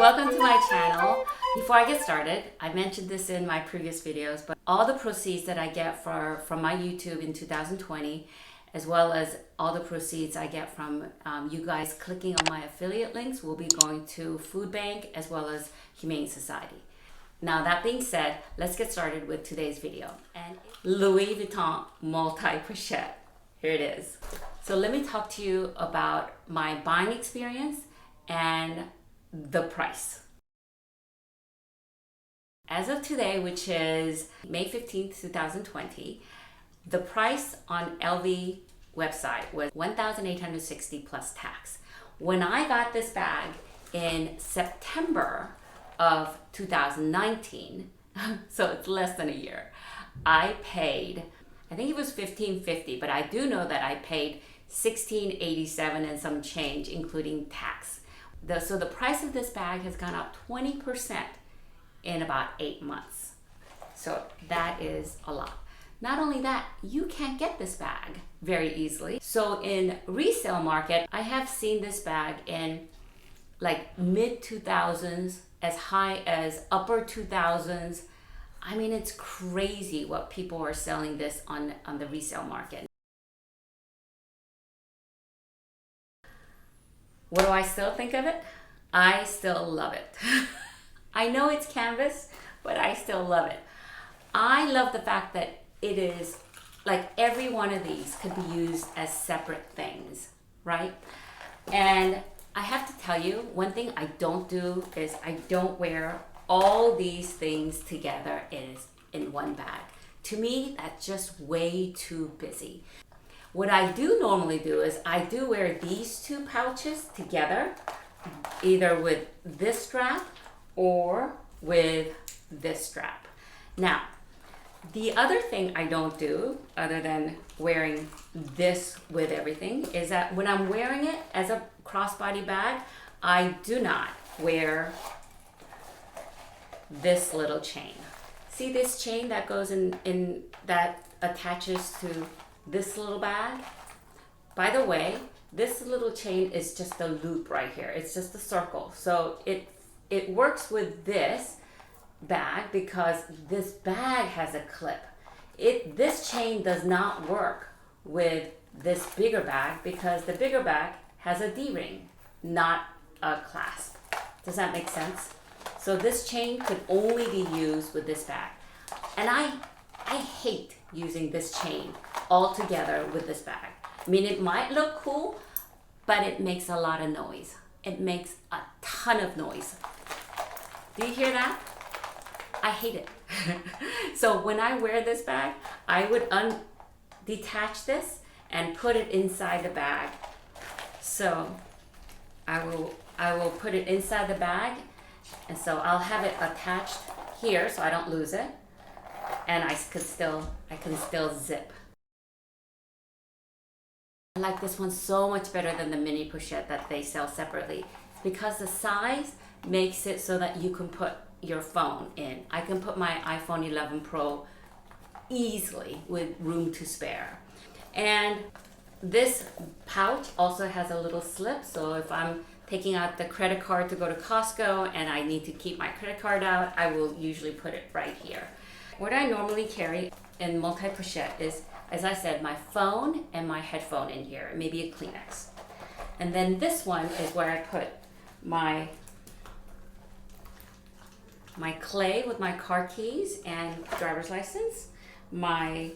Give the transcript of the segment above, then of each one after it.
Welcome to my channel. Before I get started, I mentioned this in my previous videos, but all the proceeds that I get from my YouTube in 2020, as well as all the proceeds I get from you guys clicking on my affiliate links, will be going to Food Bank as well as Humane Society. Now that being said, let's get started with today's video. And Louis Vuitton multi-pochette. Here it is. So let me talk to you about my buying experience and the price. As of today, which is May 15th, 2020, the price on LV website was $1,860 plus tax. When I got this bag in September of 2019, so it's less than a year, I paid, I think it was $1,550, but I do know that I paid $1,687 and some change, including tax. So the price of this bag has gone up 20% in about 8 months. So that is a lot. Not only that, you can't get this bag very easily. So in resale market, I have seen this bag in like mid 2000s, as high as upper 2000s. I mean, it's crazy what people are selling this on the resale market. What do I still think of it? I still love it. I know it's canvas, but I still love it. I love the fact that it is like every one of these could be used as separate things, right? And I have to tell you, one thing I don't do is I don't wear all these things together in one bag. To me, that's just way too busy. What I do normally do is I do wear these two pouches together, either with this strap or with this strap. Now, the other thing I don't do, other than wearing this with everything, is that when I'm wearing it as a crossbody bag, I do not wear this little chain. See this chain that goes in that attaches to this little bag? By the way, this little chain is just a loop right here. It's just a circle. So it works with this bag because this bag has a clip. This chain does not work with this bigger bag because the bigger bag has a D-ring, not a clasp. Does that make sense? So this chain could only be used with this bag. And I hate using this chain all together with this bag. I mean, it might look cool, but it makes a lot of noise. It makes a ton of noise. Do you hear that? I hate it. So when I wear this bag, I would detach this and put it inside the bag. So I will put it inside the bag, and so I'll have it attached here so I don't lose it, and I can still zip. I like this one so much better than the mini pochette that they sell separately. It's because the size makes it so that you can put your phone in. I can put my iPhone 11 Pro easily with room to spare. And this pouch also has a little slip, so if I'm taking out the credit card to go to Costco and I need to keep my credit card out, I will usually put it right here. What I normally carry in multi-pochette is, as I said, my phone and my headphone in here, maybe a Kleenex. And then this one is where I put my clay with my car keys and driver's license, my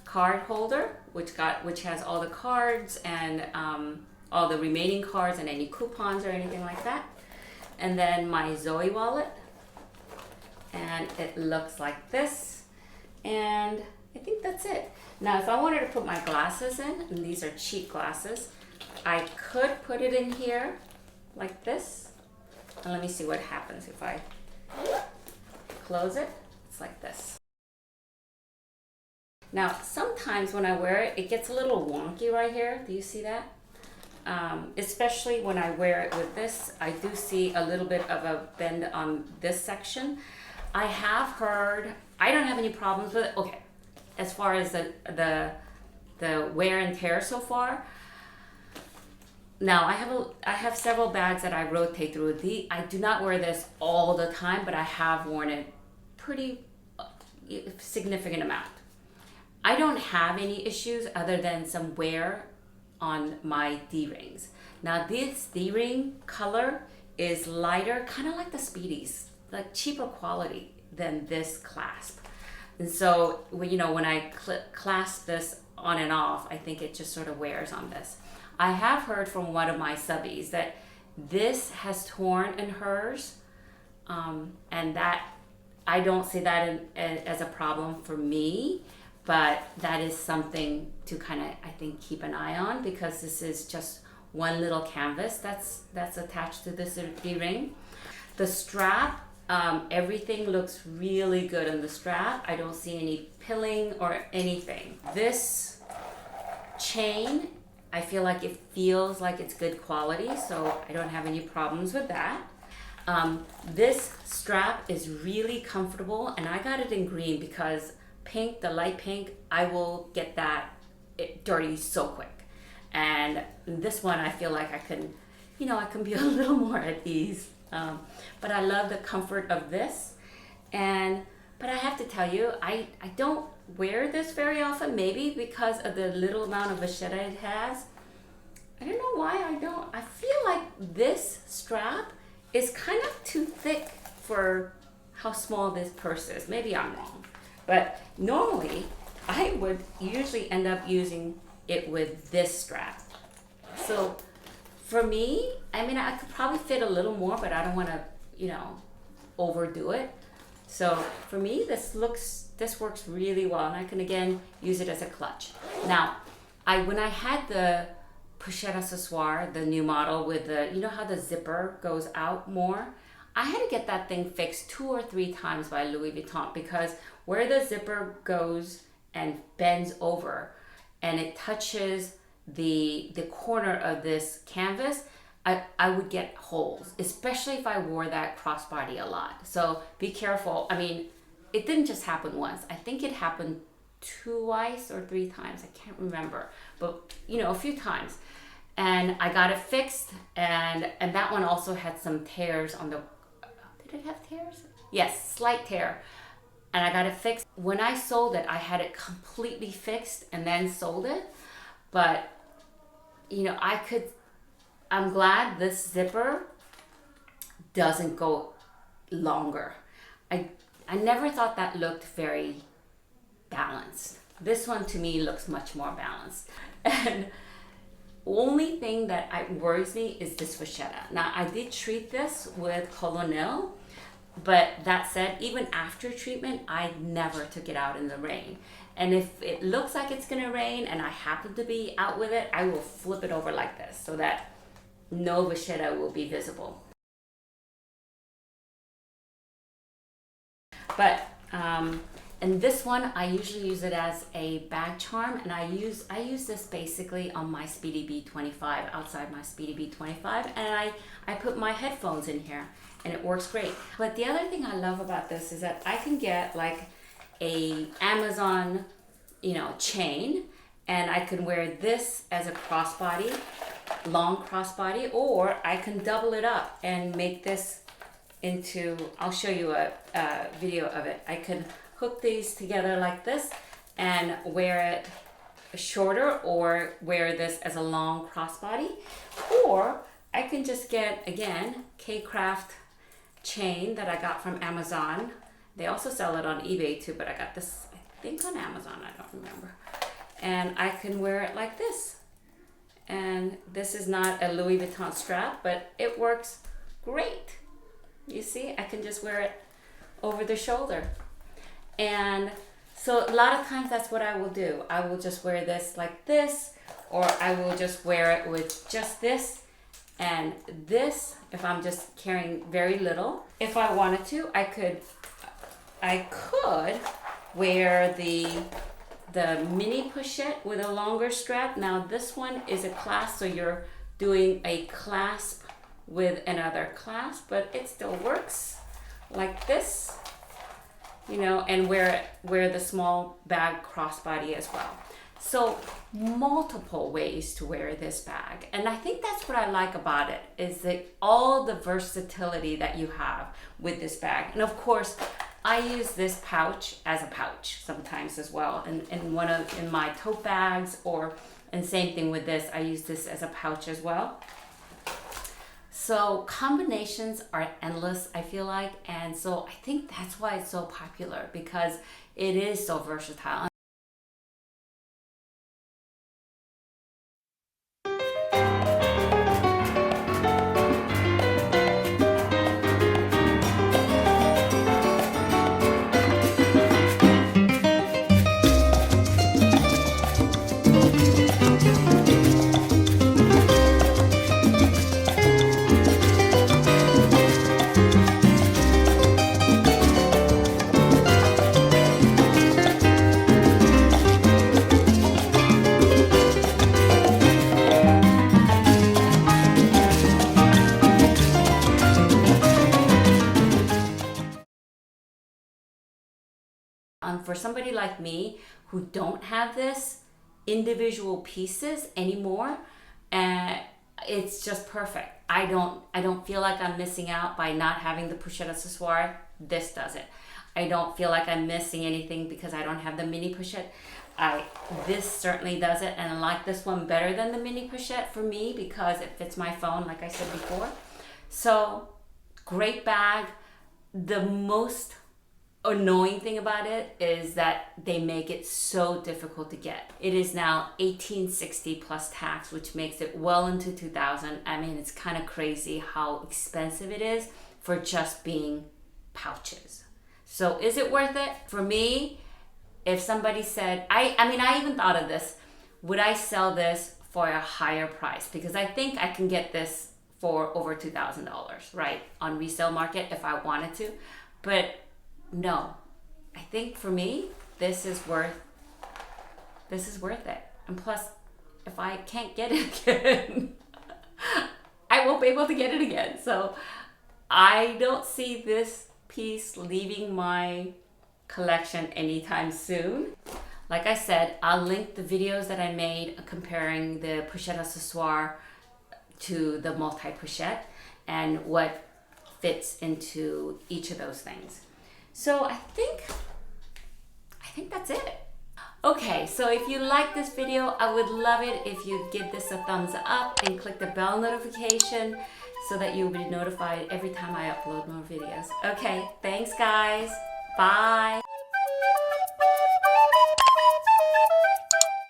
card holder, which has all the cards and all the remaining cards and any coupons or anything like that. And then my Zoe wallet, and it looks like this. And I think that's it. Now, if I wanted to put my glasses in, and these are cheap glasses, I could put it in here like this. And let me see what happens if I close it. It's like this. Now, sometimes when I wear it, it gets a little wonky right here. Do you see that? Especially when I wear it with this, I do see a little bit of a bend on this section. I have heard, I don't have any problems with it. Okay, as far as the wear and tear so far, now I have several bags that I rotate through. I do not wear this all the time, but I have worn it pretty significant amount. I don't have any issues other than some wear on my D-rings. Now this D-ring color is lighter, kind of like the Speedies, like cheaper quality than this clasp. And so, when I clasp this on and off, I think it just sort of wears on this. I have heard from one of my subbies that this has torn in hers, and that I don't see that as a problem for me, but that is something to kind of, I think, keep an eye on, because this is just one little canvas that's attached to this D-ring. The strap, everything looks really good on the strap. I don't see any pilling or anything. This chain, I feel like it feels like it's good quality, so I don't have any problems with that. This strap is really comfortable, and I got it in green because pink, the light pink, I will get that dirty so quick. And this one, I feel like I can be a little more at ease. But I love the comfort of this. But I have to tell you, I don't wear this very often, maybe because of the little amount of vachetta it has. I don't know why I don't. I feel like this strap is kind of too thick for how small this purse is. Maybe I'm wrong. But normally, I would usually end up using it with this strap. So for me, I could probably fit a little more, but I don't want to, overdo it. So for me, this works really well, and I can again use it as a clutch. Now, when I had the Pochette Accessoire, the new model with the, how the zipper goes out more, I had to get that thing fixed 2 or 3 times by Louis Vuitton, because where the zipper goes and bends over and it touches the corner of this canvas, I would get holes, especially if I wore that crossbody a lot. So be careful. It didn't just happen once. I think it happened twice or 3 times. I can't remember, but a few times. And I got it fixed, and that one also had some tears on the, did it have tears? Yes, slight tear. And I got it fixed. When I sold it, I had it completely fixed and then sold it. But, I'm glad this zipper doesn't go longer. I never thought that looked very balanced. This one to me looks much more balanced. And only thing that worries me is this vachetta. Now, I did treat this with Colonel, but that said, even after treatment, I never took it out in the rain. And if it looks like it's gonna rain and I happen to be out with it, I will flip it over like this so that no vachetta will be visible. But and this one, I usually use it as a bag charm, and I use this basically on my Speedy B25, outside my Speedy B25, and I put my headphones in here, and it works great. But the other thing I love about this is that I can get like a Amazon, chain, and I can wear this as a crossbody, long crossbody, or I can double it up and make this into, I'll show you a video of it. I can hook these together like this and wear it shorter, or wear this as a long crossbody, or I can just get, again, K-Craft chain that I got from Amazon. They also sell it on eBay too, but I got this, I think, on Amazon, I don't remember. And I can wear it like this. And this is not a Louis Vuitton strap, but it works great. You see, I can just wear it over the shoulder. And so a lot of times that's what I will do. I will just wear this like this, or I will just wear it with just this and this if I'm just carrying very little. If I wanted to, I could wear the mini pochette with a longer strap. Now this one is a clasp, so you're doing a clasp with another clasp, but it still works like this, and wear the small bag crossbody as well. So multiple ways to wear this bag. And I think that's what I like about it, is that all the versatility that you have with this bag. And of course, I use this pouch as a pouch sometimes as well. In my tote bags, and same thing with this, I use this as a pouch as well. So combinations are endless, I feel like. And so I think that's why it's so popular, because it is so versatile. For somebody like me who don't have this individual pieces anymore, it's just perfect. I don't feel like I'm missing out by not having the Pochette accessoire. This does it. I don't feel like I'm missing anything because I don't have the mini Pochette. This certainly does it, and I like this one better than the mini Pochette for me because it fits my phone, like I said before. So great bag. The most annoying thing about it is that they make it so difficult to get. It is now $18.60 plus tax, which makes it well into $2,000. I mean, it's kind of crazy how expensive it is for just being pouches. So is it worth it? For me, if somebody said, I even thought of this, would I sell this for a higher price? Because I think I can get this for over $2,000, right? On resale market if I wanted to. But no, I think for me, this is worth it. And plus, if I can't get it again, I won't be able to get it again. So I don't see this piece leaving my collection anytime soon. Like I said, I'll link the videos that I made comparing the Pochette accessoire to the multi-pochette and what fits into each of those things. So I think that's it. Okay, so if you like this video, I would love it if you give this a thumbs up and click the bell notification so that you'll be notified every time I upload more videos. Okay, thanks guys. Bye.